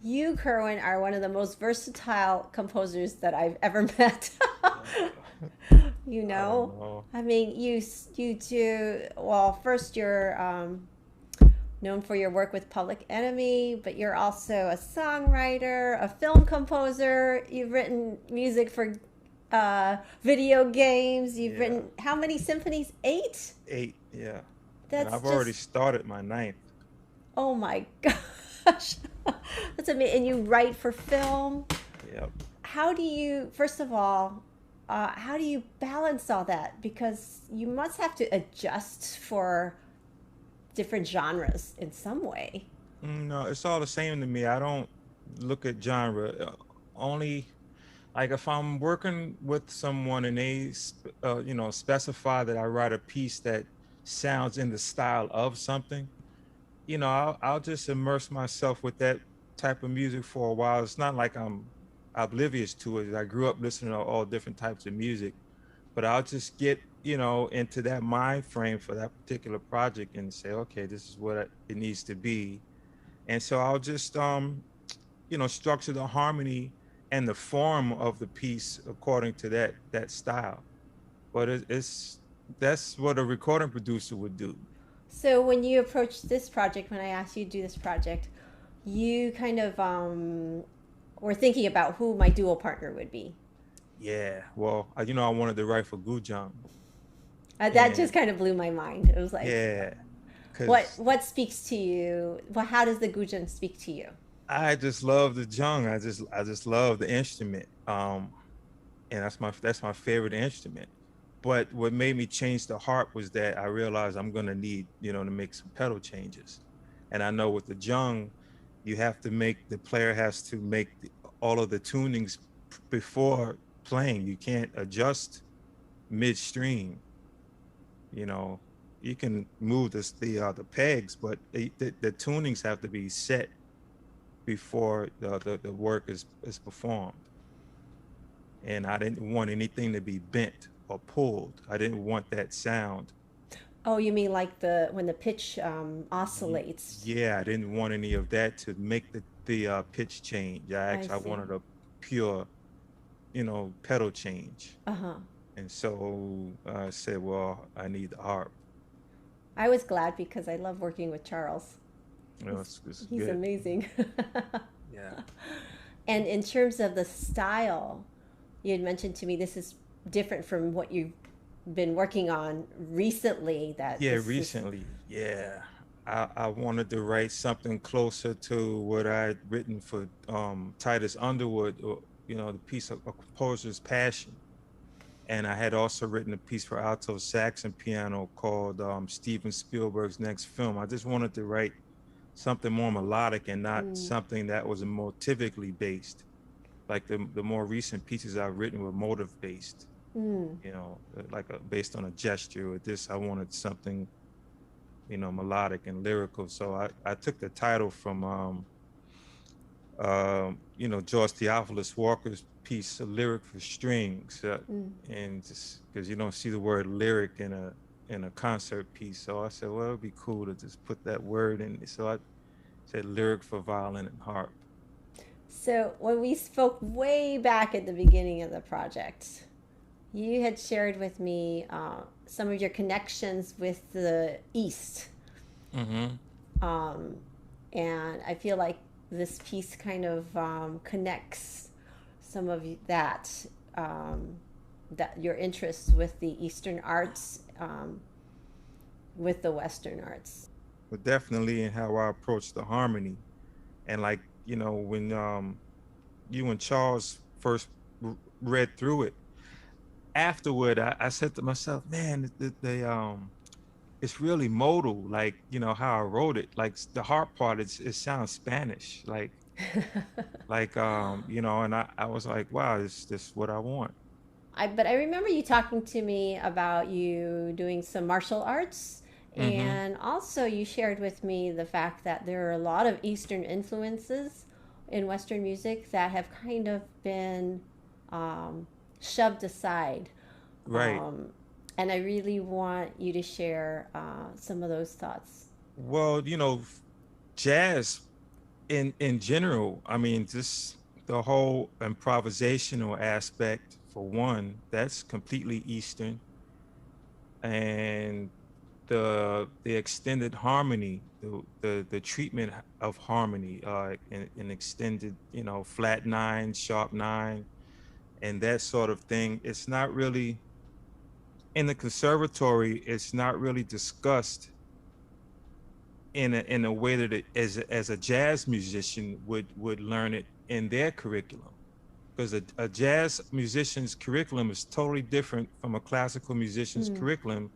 You, Kerwin, are one of the most versatile composers that I've ever met. Uh, you I don't know, know. I mean, you do well. First, you're known for your work with Public Enemy, but you're also a songwriter, a film composer. You've written music for video games. You've Yeah, written how many symphonies? Eight. eight. Yeah, and That's I've already just started my ninth. oh my gosh. That's amazing. And you write for film. Yep. How do you, first of all, how do you balance all that? Because you must have to adjust for different genres in some way. No, it's all the same to me. I don't look at genre. Only like if I'm working with someone and they specify that I write a piece that sounds in the style of something, I'll just immerse myself with that type of music for a while. It's not like I'm oblivious to it. I grew up listening to all different types of music, but I'll just get into that mind frame for that particular project and say, okay, this is what it needs to be. And so I'll just structure the harmony and the form of the piece according to that style. But it's that's what a recording producer would do. So when you approached this project, when I asked you to do this project, you kind of were thinking about who my dual partner would be. Yeah. Well, I wanted to write for Gujang. That just And kind of blew my mind. It was like, yeah, what because what speaks to you? Well, how does the guzheng speak to you? I just love the jung. I just love the instrument. And that's my favorite instrument. But what made me change the harp was that I realized I'm gonna need to make some pedal changes. And I know with the jung, the player has to make all of the tunings before playing. You can't adjust midstream. You know, you can move the pegs, but the tunings have to be set before the work is performed. And I didn't want anything to be bent or pulled. I didn't want that sound. Oh, you mean like the when the pitch oscillates? Yeah, I didn't want any of that to make the pitch change. I I see. wanted a pure pedal change. Uh huh. And so I said, well, I need the harp. I was glad because I love working with Charles. He's It's he's good. amazing. Yeah. And in terms of the style, you had mentioned to me this is different from what you've been working on recently. That Yeah, this is recently. Yeah. I wanted to write something closer to what I'd written for Titus Underwood, or the piece of A Composer's Passion. And I had also written a piece for alto sax and piano called Steven Spielberg's Next Film. I just wanted to write something more melodic and not mm, something that was motivically based. Like the more recent pieces I've written were motive based, mm. like based on a gesture. With this, I wanted something melodic and lyrical. So I took the title from George Theophilus Walker's piece, A Lyric for Strings, Mm. and just because you don't see the word lyric in a concert piece, so I said, well, it'd be cool to just put that word in. So I said lyric for violin and harp. So when we spoke way back at the beginning of the project, you had shared with me some of your connections with the East, Mm-hmm. um, and I feel like this piece kind of connects some of that that your interests with the Eastern arts with the Western arts. But definitely in how I approach the harmony, and like when you and Charles first read through it. Afterward, I said to myself, man, it's really modal, like how I wrote it. Like the harp part, it sounds Spanish, and I was like, wow, this what I want. But I remember you talking to me about you doing some martial arts, Mm-hmm. and also you shared with me the fact that there are a lot of Eastern influences in Western music that have kind of been um, shoved aside. Right. Um, and I really want you to share some of those thoughts. Well, jazz in general, I mean, just the whole improvisational aspect, for one, that's completely Eastern. And the extended harmony, the treatment of harmony, in extended, flat nine, sharp nine, and that sort of thing. It's not really in the conservatory. It's not really discussed in a way that it, as a jazz musician would learn it in their curriculum, because a jazz musician's curriculum is totally different from a classical musician's Mm, curriculum,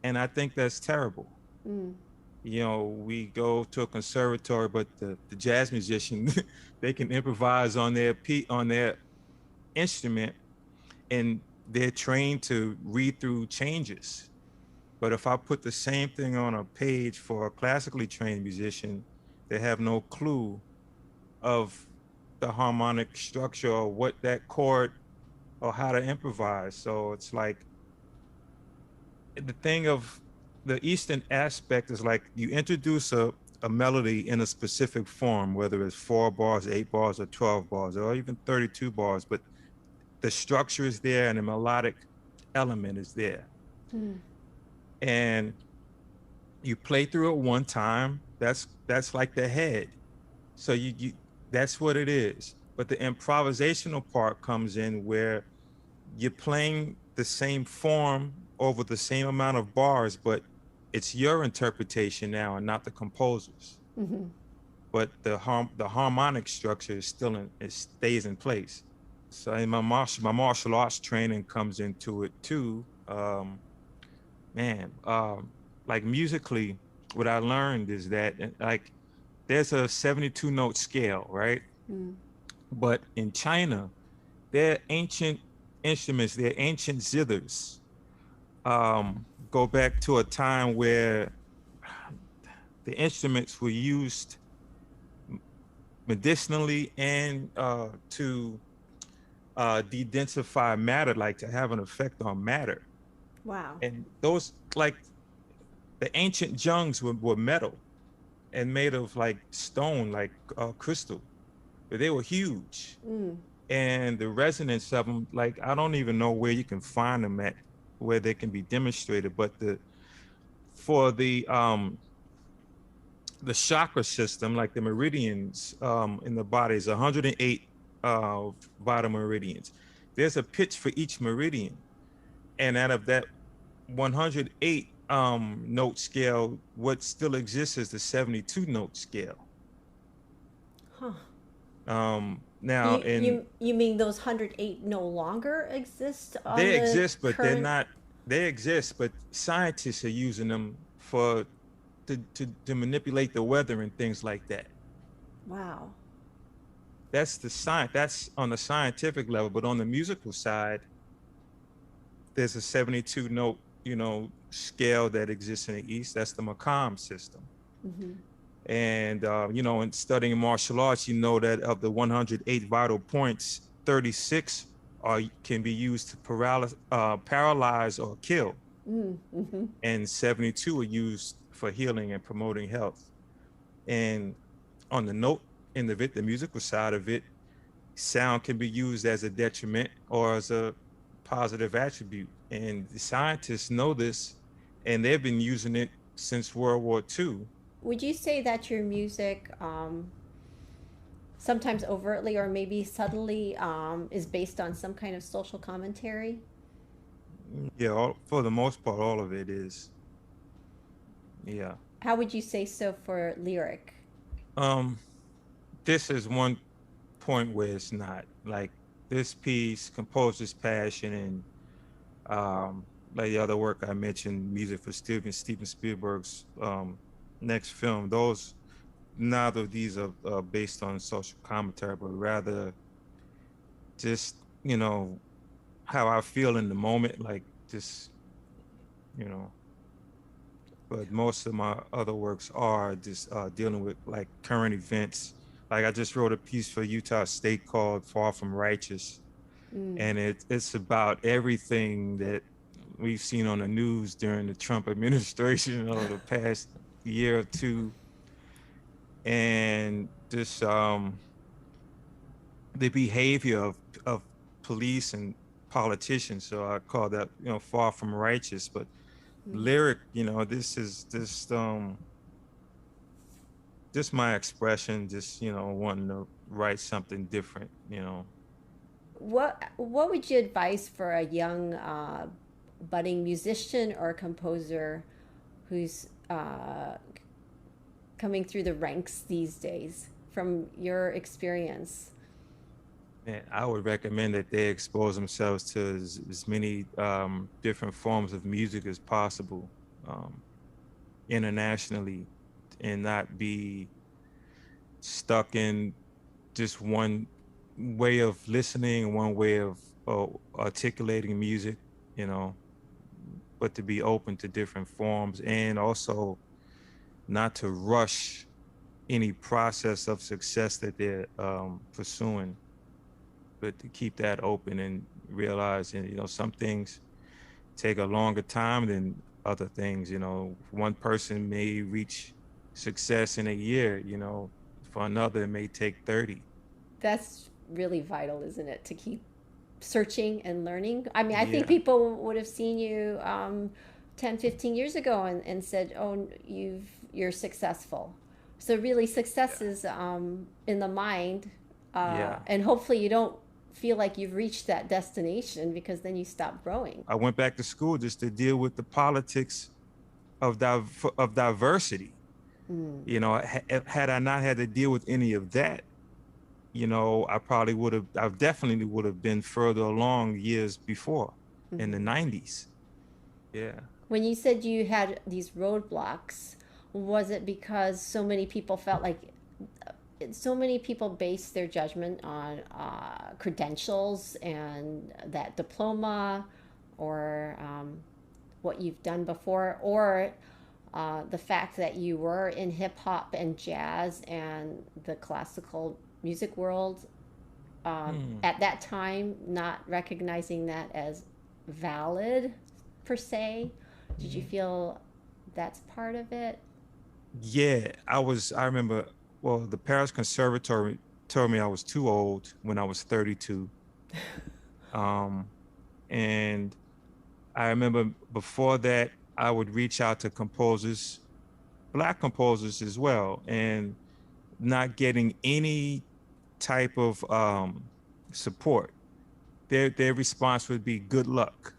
and I think that's terrible. mm, We go to a conservatory, but the jazz musician, they can improvise on their instrument, and they're trained to read through changes. But if I put the same thing on a page for a classically trained musician, they have no clue of the harmonic structure or what that chord or how to improvise. So it's like the thing of the Eastern aspect is like you introduce a melody in a specific form, whether it's 4 bars, 8 bars, or 12 bars, or even 32 bars, but the structure is there and the melodic element is there. mm. And you play through it one time. That's like the head. So you that's what it is. But the improvisational part comes in where you're playing the same form over the same amount of bars, but it's your interpretation now and not the composer's. Mm-hmm. But the harmonic structure is still it stays in place. So in my martial arts training comes into it too. Man, like musically, what I learned is that like there's a 72 note scale, right? Mm. But in China, their ancient instruments, their ancient zithers, go back to a time where the instruments were used medicinally and to de-densify matter, like to have an effect on matter. Wow. And those, like the ancient jungs were metal and made of like stone, like crystal, but they were huge. Mm. And the resonance of them, like I don't even know where you can find them at, where they can be demonstrated. But for the chakra system, like the meridians in the body, is 108 vital meridians. There's a pitch for each meridian, and out of that 108 note scale, what still exists is the 72 note scale. Huh. Now, You in you you mean those 108 no longer exist on they the exist, but they're current? not. They exist, but scientists are using them for to manipulate the weather and things like that. Wow. That's the science. That's on the scientific level, but on the musical side, there's a 72 note, scale that exists in the East. That's the Makam system. Mm-hmm. And in studying martial arts, you know that of the 108 vital points, 36 can be used to paralyze or kill, Mm-hmm. and 72 are used for healing and promoting health. And on the note end of it, the musical side of it, sound can be used as a detriment or as a positive attribute. And the scientists know this, and they've been using it since World War II. Would you say that your music, sometimes overtly or maybe subtly, is based on some kind of social commentary? Yeah, for the most part, all of it is. Yeah. How would you say so for lyric? Um, this is one point where it's not like this piece, composer's passion, and like the other work I mentioned, music for Steven Spielberg's next film. Those neither of these are based on social commentary, but rather just how I feel in the moment, like just you know. But most of my other works are just dealing with like current events. Like I just wrote a piece for Utah State called "Far from Righteous," Mm. and it's about everything that we've seen on the news during the Trump administration over the past year or two. and this the behavior of police and politicians. So I call that, far from righteous. But Mm. lyric, this is just my expression, just wanting to write something different. What would you advise for a young budding musician or composer who's coming through the ranks these days from your experience? And I would recommend that they expose themselves to as many different forms of music as possible, um, internationally, and not be stuck in just one way of listening, one way of articulating music, you know, but to be open to different forms, and also not to rush any process of success that they're pursuing, but to keep that open and realize, and some things take a longer time than other things. One person may reach success in a year, for another it may take 30. That's really vital, isn't it, to keep searching and learning? I mean, I think Yeah, people would have seen you 10, 15 years ago and said, oh, you're successful. So really success is in the mind, yeah. and hopefully you don't feel like you've reached that destination because then you stop growing. I went back to school just to deal with the politics of diversity. Mm. Had I not had to deal with any of that, I definitely would have been further along years before, in the Hmm. 90s. Yeah. When you said you had these roadblocks, was it because so many people felt like so many people base their judgment on credentials and that diploma or what you've done before, or the fact that you were in hip hop and jazz and the classical music world Hmm. at that time, not recognizing that as valid per se? Did you Mhm. feel that's part of it? Yeah, I remember, well, the Paris Conservatory told me I was too old when I was 32. Um, and I remember before that, I would reach out to composers, Black composers as well, and not getting any type of support. Their response would be good luck.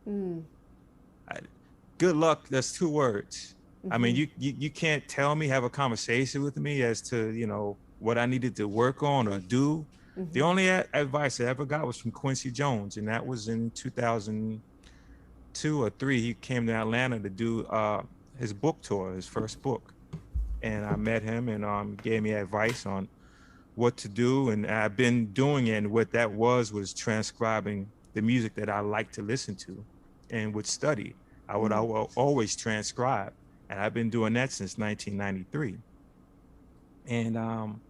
Mm. I, Good luck, that's two words. I mean, Mm-hmm. you can't tell me, have a conversation with me as to, what I needed to work on or do. The Mm-hmm. only advice I ever got was from Quincy Jones, and that was in 2002 or three. He came to Atlanta to do his book tour, his first book. And I met him, and gave me advice on what to do. And I've been doing it. And what that was transcribing the music that I like to listen to and would study. I Mm. would always transcribe. And I've been doing that since 1993. And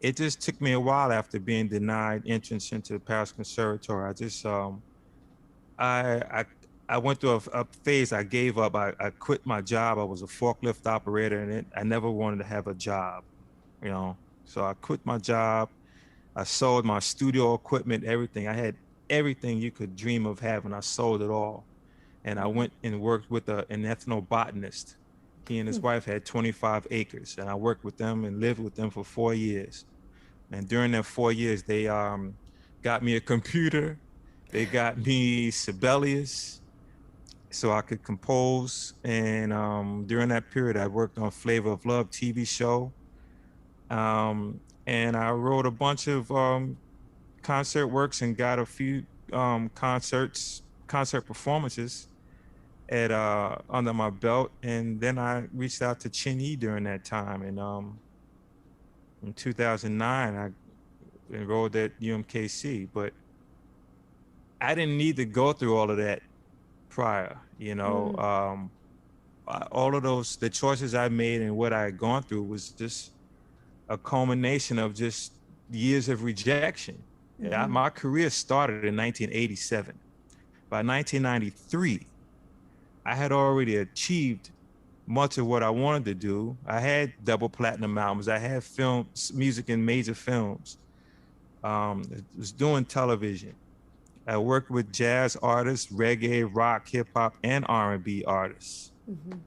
it just took me a while after being denied entrance into the Paris Conservatory. I, I, I went through a phase. I gave up. I quit my job. I was a forklift operator, and I never wanted to have a job, you know. So I quit my job. I sold my studio equipment, everything. I had everything you could dream of having. I sold it all. And I Wow. went and worked with an ethnobotanist. He and his Hmm. wife had 25 acres, and I worked with them and lived with them for 4 years. And during that 4 years, they got me a computer. They got me Sibelius so I could compose. And during that period, I worked on Flavor of Love TV show. And I wrote a bunch of concert works and got a few concert performances at under my belt. And then I reached out to Chin Yi during that time. And in 2009, I enrolled at UMKC, but I didn't need to go through all of that prior. Mm. All of the choices I made and what I had gone through was just a culmination of just years of rejection. Yeah, Mm-hmm. my career started in 1987. By 1993, I had already achieved much of what I wanted to do. I had double platinum albums. I had films, music in major films. I was doing television. I worked with jazz artists, reggae, rock, hip hop, and R&B artists. Mm-hmm.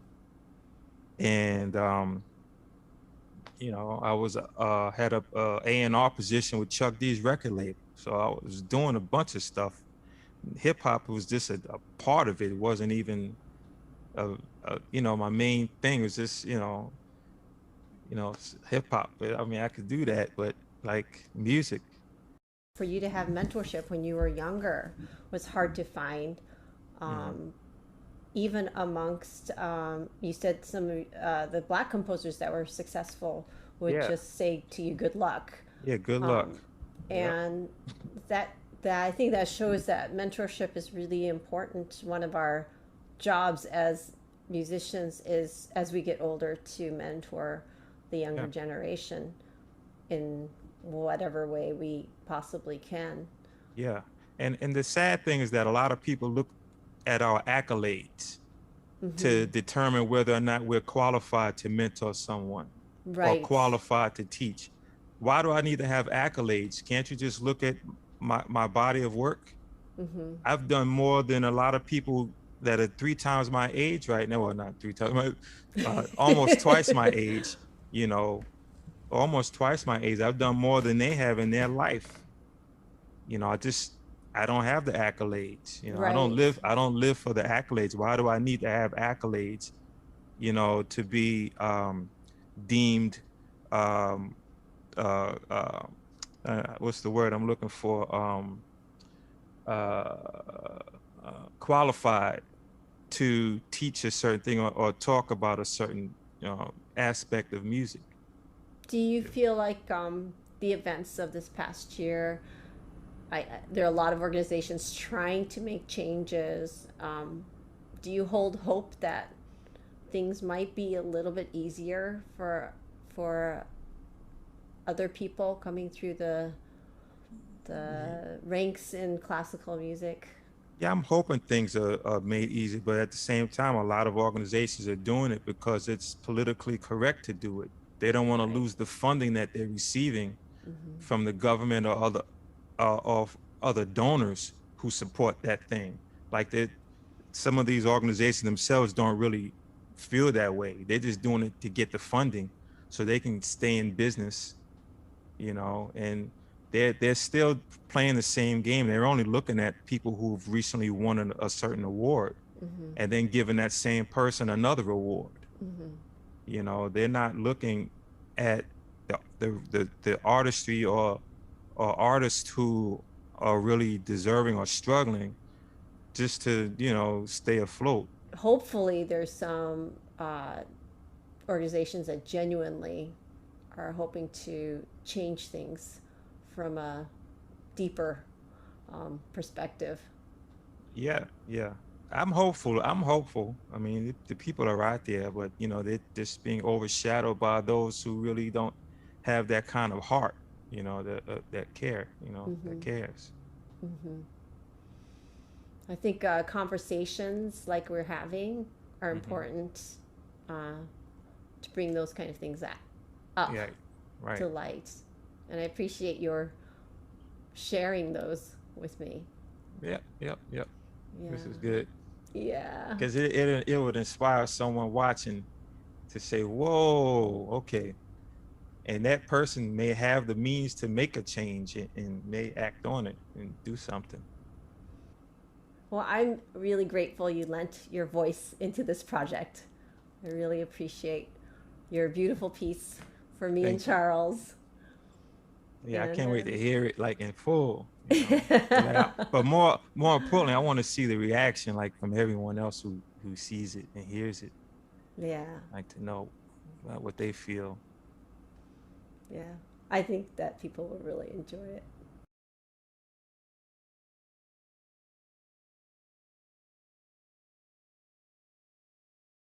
And I was had a A&R position with Chuck D's record label. So I was doing a bunch of stuff. Hip hop was just a part of it. It wasn't even my main thing was just hip hop. I mean, I could do that, but like music. For you to have mentorship when you were younger was hard to find. Mm-hmm. Even amongst, you said some of the black composers that were successful would Yeah. just say to you, good luck. Yeah. Good luck. Um, Yeah. and that I think that shows that mentorship is really important. One of our jobs as musicians is, as we get older, to mentor the younger Yeah. generation in whatever way we possibly can. Yeah. And the sad thing is that a lot of people look at our accolades to Hmm. determine whether or not we're qualified to mentor someone or Right. qualified to teach. Why do I need to have accolades? Can't you just look at my body of work? Hmm. I've done more than a lot of people that are 3 times my age right now. Well, not 3 times, almost twice my age, you know, almost twice my age. I've done more than they have in their life. I don't have the accolades. Right. I don't live for the accolades. Why do I need to have accolades, to be deemed um uh, uh what's the word I'm looking for? Uh, Qualified to teach a certain thing or talk about a certain aspect of music. Do you feel like the events of this past year, there are a lot of organizations trying to make changes. Do you hold hope that things might be a little bit easier for other people coming through the ranks in classical music? Yeah, I'm hoping things are made easy, but at the same time, a lot of organizations are doing it because it's politically correct to do it. They don't want to Right. lose the funding that they're receiving Hmm. from the government or of other donors who support that thing. Like some of these organizations themselves don't really feel that way. They're just doing it to get the funding so they can stay in business, and they're still playing the same game. They're only looking at people who've recently won a certain award Hmm. and then giving that same person another award. Hmm. They're not looking at the artistry or artists who are really deserving or struggling just to stay afloat. Hopefully, there's some organizations that genuinely are hoping to change things from a deeper perspective. Yeah, yeah. I'm hopeful. I'm hopeful. I mean, the people are out there, but they're just being overshadowed by those who really don't have that kind of heart, that care, that Hmm. cares. Hmm. I think conversations like we're having are Hmm. important uh, to bring those kind of things up Yeah, to right. light. And I appreciate your sharing those with me. Yep, yep, yep. This is Yeah. good Yeah. because it would inspire someone watching to say, "Whoa, okay." And that person may have the means to make a change and may act on it and do something. Well, I'm really grateful you lent your voice into this project. I really appreciate your beautiful piece for me and Thank you. Charles. Yeah, I And can't wait to hear it like in full, but more importantly, I want to see the reaction like from everyone else who sees it and hears it. yeah, Like to know what they feel. yeah. I think that people will really enjoy it.